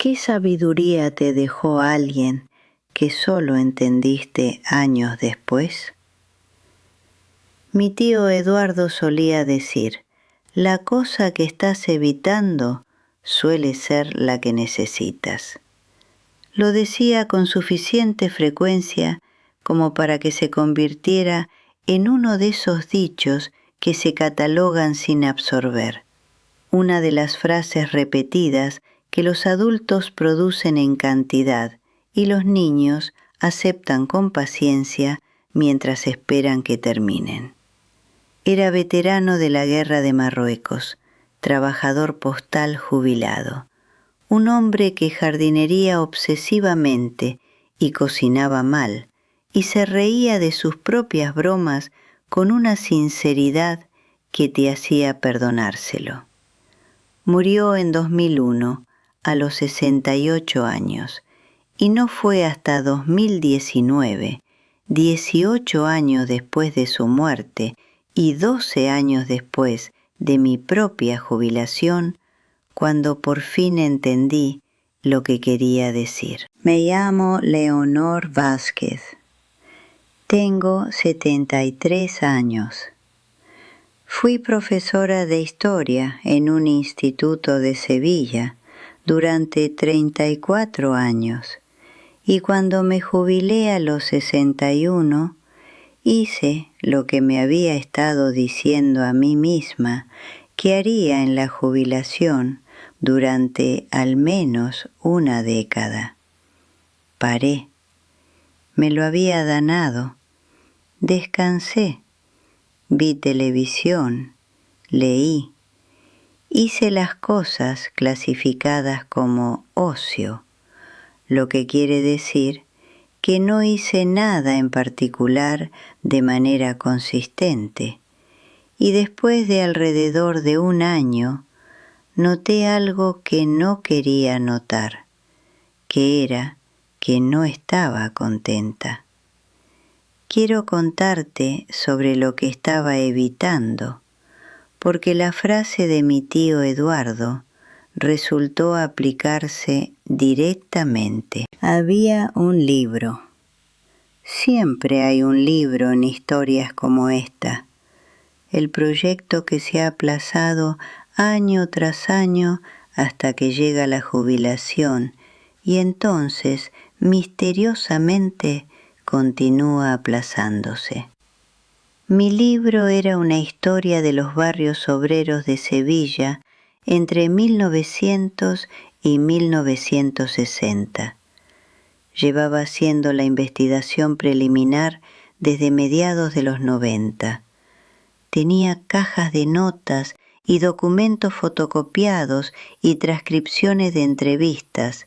¿Qué sabiduría te dejó alguien que solo entendiste años después? Mi tío Eduardo solía decir, la cosa que estás evitando suele ser la que necesitas. Lo decía con suficiente frecuencia como para que se convirtiera en uno de esos dichos que se catalogan sin absorber, una de las frases repetidas que los adultos producen en cantidad y los niños aceptan con paciencia mientras esperan que terminen. Era veterano de la Guerra de Marruecos, trabajador postal jubilado, un hombre que jardinería obsesivamente y cocinaba mal, y se reía de sus propias bromas con una sinceridad que te hacía perdonárselo. Murió en 2001, a los 68 años, y no fue hasta 2019, 18 años después de su muerte y 12 años después de mi propia jubilación, cuando por fin entendí lo que quería decir. Me llamo Leonor Vázquez. Tengo 73 años. Fui profesora de historia en un instituto de Sevilla durante 34 años y cuando me jubilé a los 61, hice lo que me había estado diciendo a mí misma que haría en la jubilación durante al menos una década. Paré. Me lo había ganado. Descansé. Vi televisión. Leí. Hice las cosas clasificadas como ocio, lo que quiere decir que no hice nada en particular de manera consistente, y después de alrededor de un año noté algo que no quería notar, que era que no estaba contenta. Quiero contarte sobre lo que estaba evitando, porque la frase de mi tío Eduardo resultó aplicarse directamente. Había un libro. Siempre hay un libro en historias como esta. El proyecto que se ha aplazado año tras año hasta que llega la jubilación y entonces misteriosamente continúa aplazándose. Mi libro era una historia de los barrios obreros de Sevilla entre 1900 y 1960. Llevaba haciendo la investigación preliminar desde mediados de los 90. Tenía cajas de notas y documentos fotocopiados y transcripciones de entrevistas,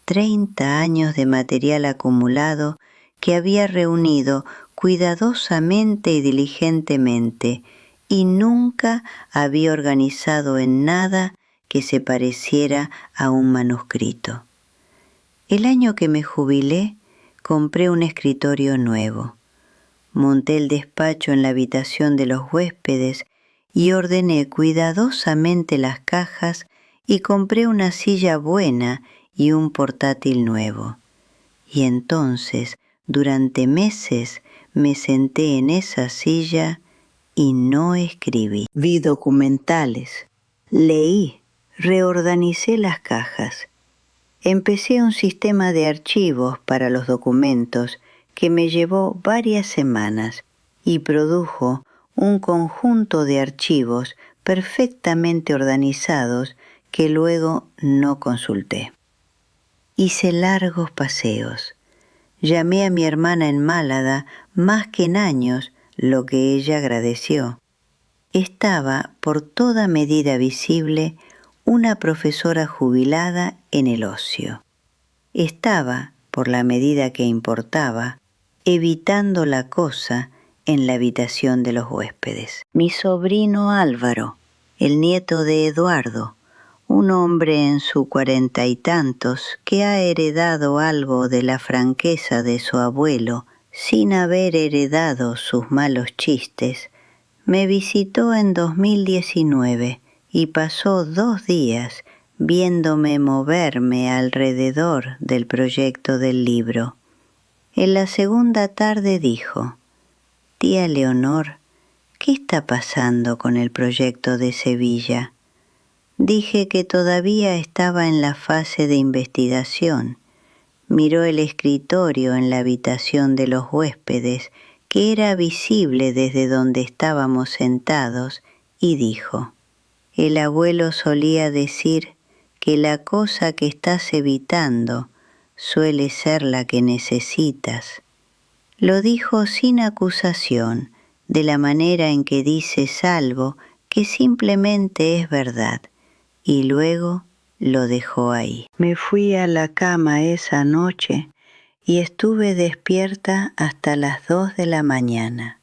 30 años de material acumulado que había reunido cuidadosamente y diligentemente, y nunca había organizado en nada que se pareciera a un manuscrito. El año que me jubilé, compré un escritorio nuevo. Monté el despacho en la habitación de los huéspedes y ordené cuidadosamente las cajas y compré una silla buena y un portátil nuevo. Y entonces, durante meses, me senté en esa silla y no escribí. Vi documentales, leí, reorganicé las cajas. Empecé un sistema de archivos para los documentos que me llevó varias semanas y produjo un conjunto de archivos perfectamente organizados que luego no consulté. Hice largos paseos. Llamé a mi hermana en Málaga más que en años, lo que ella agradeció. Estaba por toda medida visible una profesora jubilada en el ocio. Estaba, por la medida que importaba, evitando la cosa en la habitación de los huéspedes. Mi sobrino Álvaro, el nieto de Eduardo, un hombre en sus 40 y tantos que ha heredado algo de la franqueza de su abuelo sin haber heredado sus malos chistes, me visitó en 2019 y pasó 2 días viéndome moverme alrededor del proyecto del libro. En la segunda tarde dijo: «Tía Leonor, ¿qué está pasando con el proyecto de Sevilla?». Dije que todavía estaba en la fase de investigación. Miró el escritorio en la habitación de los huéspedes, que era visible desde donde estábamos sentados, y dijo: «El abuelo solía decir que la cosa que estás evitando suele ser la que necesitas». Lo dijo sin acusación, de la manera en que dices algo que simplemente es verdad, y luego lo dejó ahí. Me fui a la cama esa noche y estuve despierta hasta las 2 de la mañana.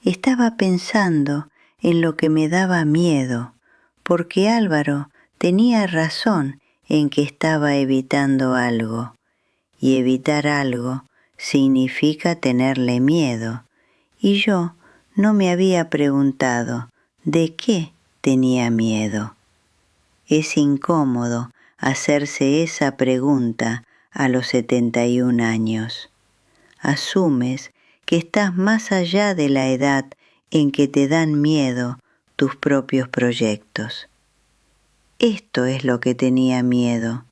Estaba pensando en lo que me daba miedo, porque Álvaro tenía razón en que estaba evitando algo, y evitar algo significa tenerle miedo, y yo no me había preguntado de qué tenía miedo. Es incómodo hacerse esa pregunta a los 71 años. Asumes que estás más allá de la edad en que te dan miedo tus propios proyectos. Esto es lo que tenía miedo.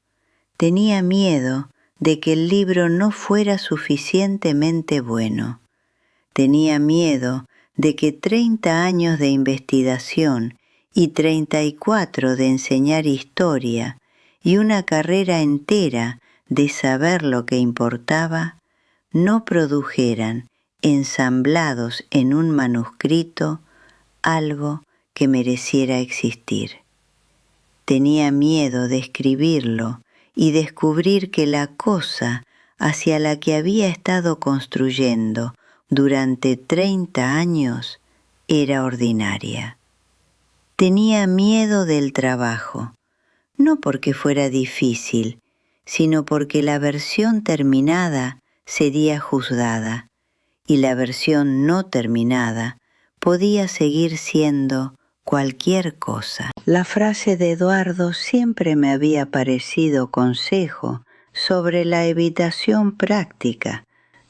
Tenía miedo de que el libro no fuera suficientemente bueno. Tenía miedo de que 30 años de investigación y 34 de enseñar historia y una carrera entera de saber lo que importaba no produjeran, ensamblados en un manuscrito, algo que mereciera existir. Tenía miedo de escribirlo y descubrir que la cosa hacia la que había estado construyendo durante 30 años era ordinaria. Tenía miedo del trabajo, no porque fuera difícil, sino porque la versión terminada sería juzgada y la versión no terminada podía seguir siendo cualquier cosa. La frase de Eduardo siempre me había parecido consejo sobre la evitación práctica,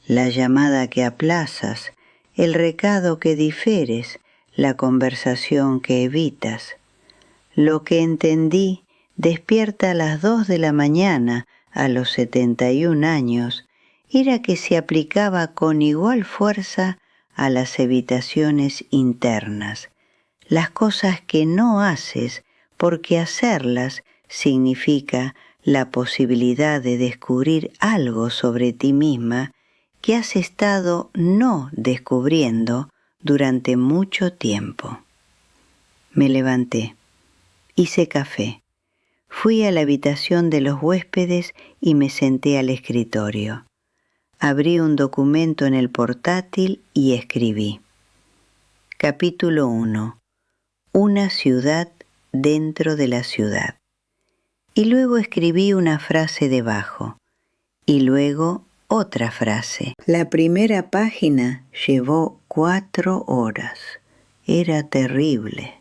la llamada que aplazas, el recado que diferes, la conversación que evitas. Lo que entendí despierta a las 2 de la mañana a los 71 años era que se aplicaba con igual fuerza a las evitaciones internas, las cosas que no haces porque hacerlas significa la posibilidad de descubrir algo sobre ti misma que has estado no descubriendo durante mucho tiempo. Me levanté, hice café, fui a la habitación de los huéspedes y me senté al escritorio. Abrí un documento en el portátil y escribí. Capítulo 1. Una ciudad dentro de la ciudad. Y luego escribí una frase debajo. Y luego otra frase. La primera página llevó 4 horas. Era terrible.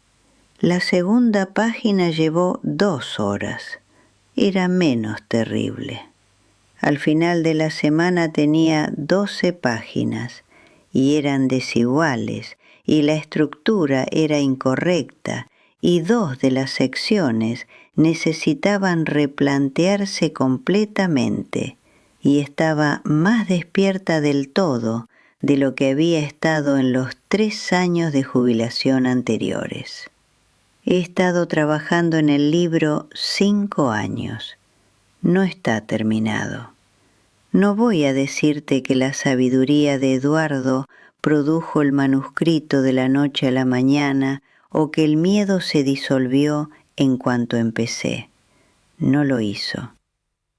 La segunda página llevó 2 horas. Era menos terrible. Al final de la semana tenía 12 páginas y eran desiguales y la estructura era incorrecta y 2 de las secciones necesitaban replantearse completamente y estaba más despierta del todo de lo que había estado en los 3 años de jubilación anteriores. He estado trabajando en el libro 5 años. No está terminado. No voy a decirte que la sabiduría de Eduardo produjo el manuscrito de la noche a la mañana o que el miedo se disolvió en cuanto empecé. No lo hizo.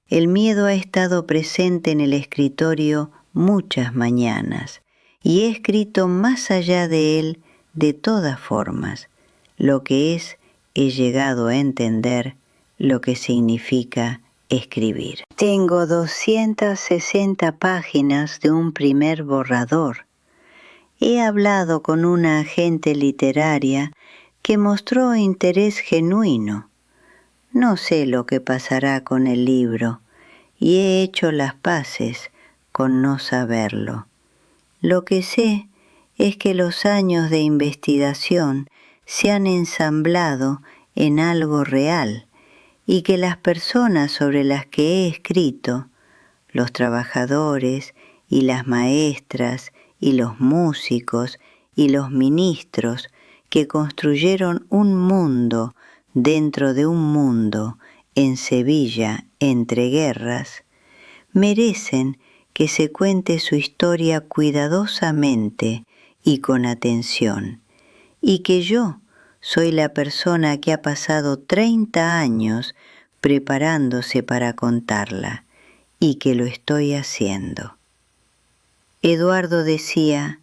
El miedo ha estado presente en el escritorio muchas mañanas y he escrito más allá de él de todas formas. Lo que es, he llegado a entender lo que significa escribir. Tengo 260 páginas de un primer borrador. He hablado con una agente literaria que mostró interés genuino. No sé lo que pasará con el libro y he hecho las paces con no saberlo. Lo que sé es que los años de investigación se han ensamblado en algo real y que las personas sobre las que he escrito, los trabajadores y las maestras y los músicos y los ministros que construyeron un mundo dentro de un mundo en Sevilla entre guerras, merecen que se cuente su historia cuidadosamente y con atención, y que yo soy la persona que ha pasado 30 años preparándose para contarla, y que lo estoy haciendo. Eduardo decía,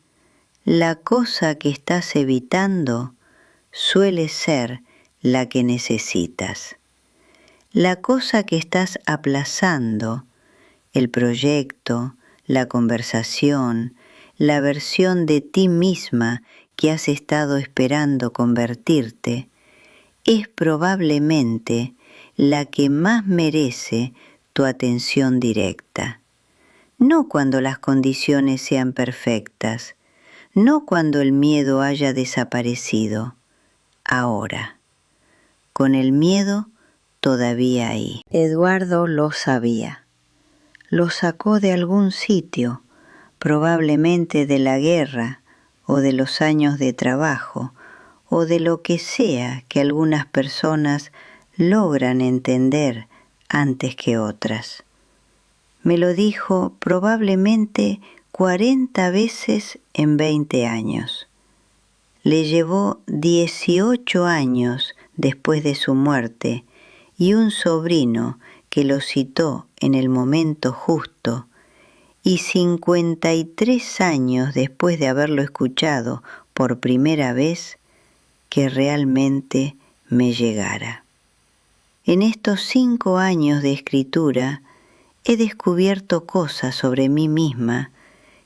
la cosa que estás evitando suele ser la que necesitas. La cosa que estás aplazando, el proyecto, la conversación, la versión de ti misma que has estado esperando convertirte, es probablemente la que más merece tu atención directa. No cuando las condiciones sean perfectas, no cuando el miedo haya desaparecido, ahora. Con el miedo todavía ahí. Eduardo lo sabía. Lo sacó de algún sitio, probablemente de la guerra o de los años de trabajo o de lo que sea que algunas personas logran entender antes que otras. Me lo dijo probablemente 40 veces en 20 años. Le llevó 18 años después de su muerte y un sobrino que lo citó en el momento justo, y 53 años después de haberlo escuchado por primera vez, que realmente me llegara. En estos 5 años de escritura he descubierto cosas sobre mí misma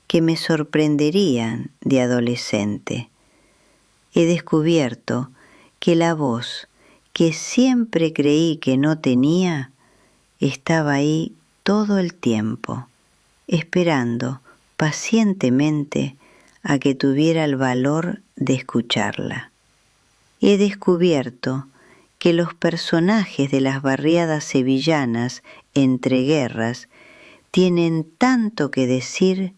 que me sorprenderían de adolescente. He descubierto que la voz que siempre creí que no tenía estaba ahí todo el tiempo, esperando pacientemente a que tuviera el valor de escucharla. He descubierto que los personajes de las barriadas sevillanas entre guerras tienen tanto que decir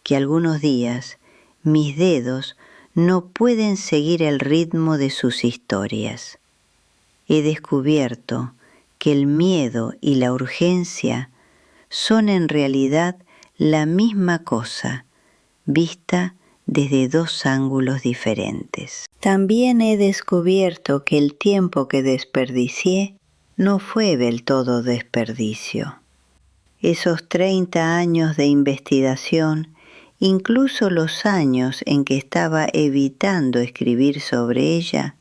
que algunos días mis dedos no pueden seguir el ritmo de sus historias. He descubierto que el miedo y la urgencia son en realidad la misma cosa, vista desde 2 ángulos diferentes. También he descubierto que el tiempo que desperdicié no fue del todo desperdicio. Esos 30 años de investigación, incluso los años en que estaba evitando escribir sobre ella,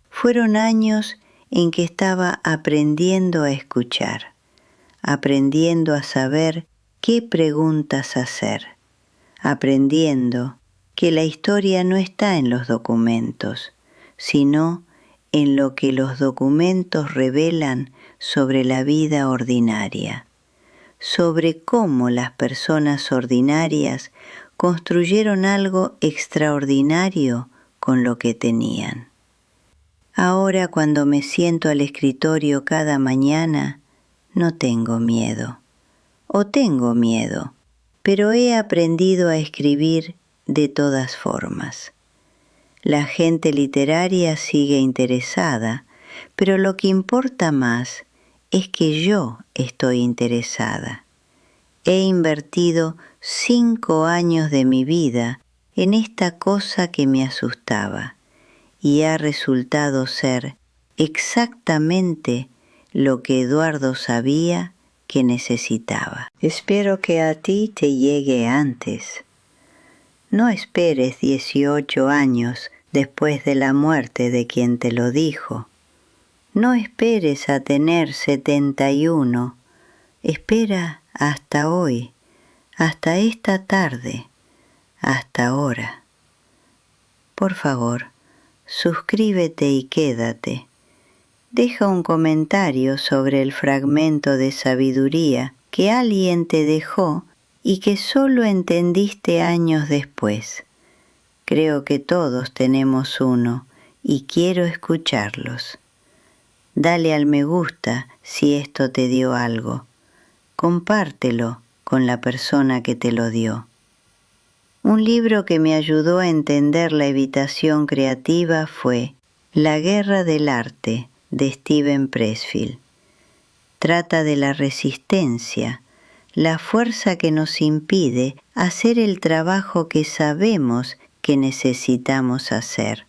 fueron años en que estaba aprendiendo a escuchar, aprendiendo a saber qué preguntas hacer, aprendiendo que la historia no está en los documentos, sino en lo que los documentos revelan sobre la vida ordinaria, sobre cómo las personas ordinarias construyeron algo extraordinario con lo que tenían. Ahora, cuando me siento al escritorio cada mañana, no tengo miedo. O tengo miedo, pero he aprendido a escribir de todas formas. La gente literaria sigue interesada, pero lo que importa más es que yo estoy interesada. He invertido 5 años de mi vida en esta cosa que me asustaba y ha resultado ser exactamente lo que Eduardo sabía que necesitaba. Espero que a ti te llegue antes. No esperes 18 años después de la muerte de quien te lo dijo. No esperes a tener 71. Espera hasta hoy, hasta esta tarde, hasta ahora. Por favor, suscríbete y quédate. deja un comentario sobre el fragmento de sabiduría que alguien te dejó y que solo entendiste años después. Creo que todos tenemos uno y quiero escucharlos. Dale al me gusta si esto te dio algo. Compártelo con la persona que te lo dio. Un libro que me ayudó a entender la evitación creativa fue La guerra del arte de Steven Pressfield. Trata de la resistencia, la fuerza que nos impide hacer el trabajo que sabemos que necesitamos hacer.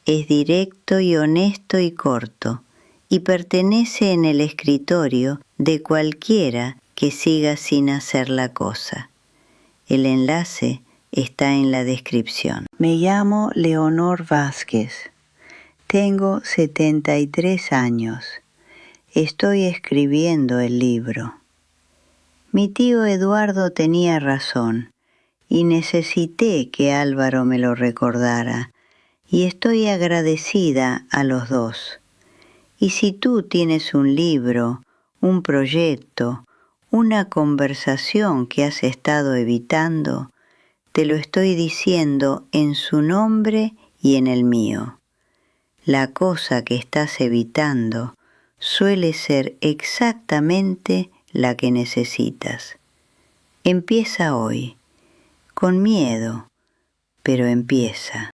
Es directo y honesto y corto, y pertenece en el escritorio de cualquiera que siga sin hacer la cosa. El enlace está en la descripción. Me llamo Leonor Vázquez. Tengo 73 años. Estoy escribiendo el libro. Mi tío Eduardo tenía razón y necesité que Álvaro me lo recordara, y estoy agradecida a los dos. Y si tú tienes un libro, un proyecto, una conversación que has estado evitando, te lo estoy diciendo en su nombre y en el mío. La cosa que estás evitando suele ser exactamente la que necesitas. Empieza hoy, con miedo, pero empieza.